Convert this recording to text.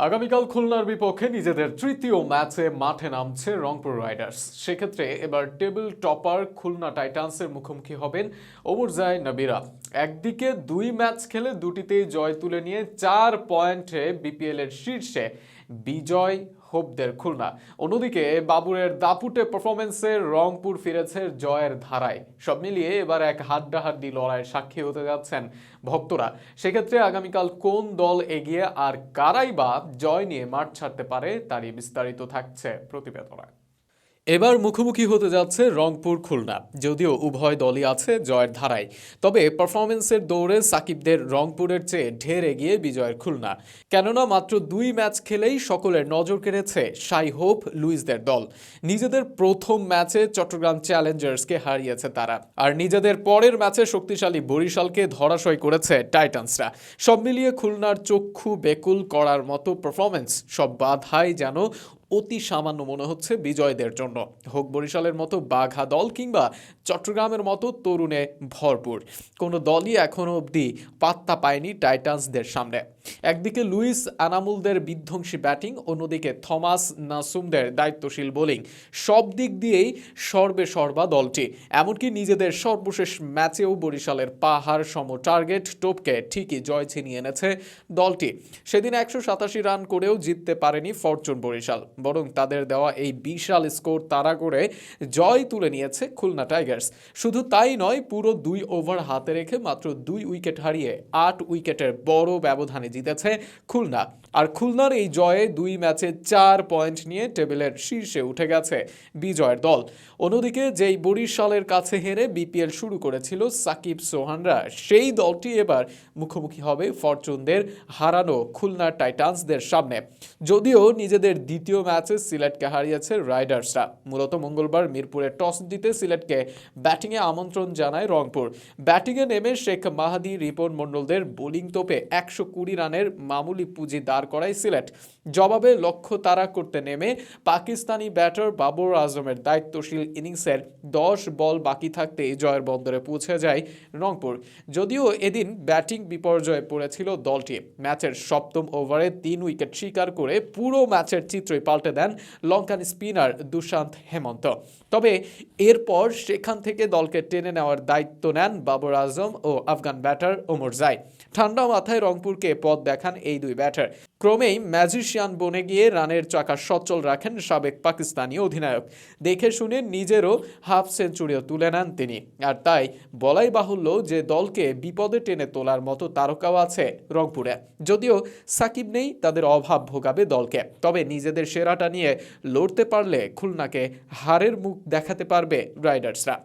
আগামীকাল খুলনার বিপক্ষে নিজেদের তৃতীয় ম্যাচে মাঠে নামছে রংপুর রাইডার্স। সেক্ষেত্রে এবার টেবিল টপার খুলনা টাইটান্সের মুখোমুখি হবেন ওমরজাই নবীরা। একদিকে দুই ম্যাচ খেলে দুটিতেই জয় তুলে নিয়ে 4 পয়েন্টে বিপিএল এর শীর্ষে বিজয় হোপদের খুলনা, অন্যদিকে বাবুরের দাপুটে পারফরমেন্সে রংপুর ফিরেছে জয়ের ধারায়। সব মিলিয়ে এবার এক হাড্ডাহাড্ডি লড়াইয়ের সাক্ষী হতে যাচ্ছেন ভক্তরা। সেক্ষেত্রে আগামীকাল কোন দল এগিয়ে আর কারাই বা জয় নিয়ে মাঠ ছাড়তে পারে তারই বিস্তারিত থাকছে প্রতিবেদনে। এবার মুখোমুখি হতে যাচ্ছে রংপুর খুলনা। যদিও উভয় দলই আছে জয়ের ধারায়, তবে পারফরমেন্সের দৌড়ে সাকিবদের রংপুরের চেয়ে ঢের এগিয়ে বিজয়ের খুলনা। কেননা মাত্র 2 ম্যাচ খেলেই সকলের নজর কেড়েছে সাই হোপ লুইসদের দল। নিজেদের প্রথম ম্যাচে চট্টগ্রাম চ্যালেঞ্জার্সকে হারিয়েছে তারা, আর নিজেদের পরের ম্যাচে শক্তিশালী বরিশালকে ধরাশয় করেছে টাইটান্সরা। সব মিলিয়ে খুলনার চক্ষু বেকুল করার মতো পারফরমেন্স, সব বাধাই যেন অতি সামান্য মনে হচ্ছে বিজয়দের জন্য। হোক বরিশালের মতো বাঘা দল কিংবা চট্টগ্রামের মতো তরুণে ভরপুর, কোনো দলই এখনো অবধি পাত্তা পায়নি টাইটান্সদের সামনে। একদিকে লুইস আনামুলদের বিধ্বংসী ব্যাটিং, অন্যদিকে থমাস নাসুমদের দায়িত্বশীল বোলিং, সব দিক দিয়েই সর্বেসর্বা দলটি। এমনকি নিজেদের সর্বশেষ ম্যাচেও বরিশালের পাহাড় সম টার্গেট টোপকে ঠিকই জয় ছিনিয়ে এনেছে দলটি। সেদিন 187 রান করেও জিততে পারেনি ফরচুন বরিশাল, বরং তাদের দেওয়া এই বিশাল স্কোর তাড়া করে জয় তুলে নিয়েছে খুলনা টাইগার্স। শুধু তাই নয়, পুরো 2 ওভার হাতে রেখে মাত্র 2 উইকেট হারিয়ে 8 উইকেটের বড় ব্যবধানে জিতেছে খুলনা। আর খুলনার এই জয়ে 2 ম্যাচে 4 পয়েন্ট নিয়ে টেবিলের শীর্ষে উঠে গেছে বিজয়ের দল। অন্যদিকে যেই বরিশালের কাছে হেরে বিপিএল শুরু করেছিল সাকিব সোহানরা, সেই দলটি এবার মুখোমুখি হবে ফরচুনদের হারানো খুলনা টাইটান্সদের সামনে। যদিও নিজেদের দ্বিতীয় ম্যাচে সিলেটকে হারিয়েছে রাইডার্সরা। মূলত মঙ্গলবার মিরপুরে টস জিতে সিলেটকে ব্যাটিংয়ে আমন্ত্রণ জানায় রংপুর। ব্যাটিংয়ে নেমে শেখ মাহাদি, রিপন মণ্ডলদের বোলিং তোপে 120 রানের মামুলি পুঁজি দাঁড় করায় সিলেট। জবাবে লক্ষ্য তাড়া করতে নেমে পাকিস্তানি ব্যাটার বাবর আজমের দায়িত্বশীল ইনিংসের 10 বল বাকি থাকতেই জয়ের বন্দরে পৌঁছে যায় রংপুর। যদিও এদিন ব্যাটিং বিপর্যয়ে পড়েছিল দলটি। ম্যাচের 7ম ওভারে 3 উইকেট শিকার করে পুরো ম্যাচের চিত্রই পাল্টে দেন লঙ্কান স্পিনার দুশান্ত হেমন্ত। তবে এরপর সেখান থেকে দলকে টেনে নেওয়ার দায়িত্ব নেন বাবর আজম ও আফগান ব্যাটার ওমরজাই। ঠান্ডা মাথায় রংপুরকে পথ দেখান এই 2 ব্যাটার। ক্রমেই ম্যাজিশিয়ান বনে গিয়ে রানের চাকা সচল রাখেন সাবেক পাকিস্তানি অধিনায়ক। দেখে শুনে নিজেরও হাফ সেঞ্চুরিও তুলে নেন তিনি। আর তাই বলাই বাহুল্য যে দলকে বিপদে টেনে তোলার মতো তারকাও আছে রংপুরে। যদিও সাকিব নেই, তাদের অভাব ভোগাবে দলকে। তবে নিজেদের সেরাটা নিয়ে লড়তে পারলে খুলনাকে হারের মুখ দেখাতে পারবে রাইডার্সরা।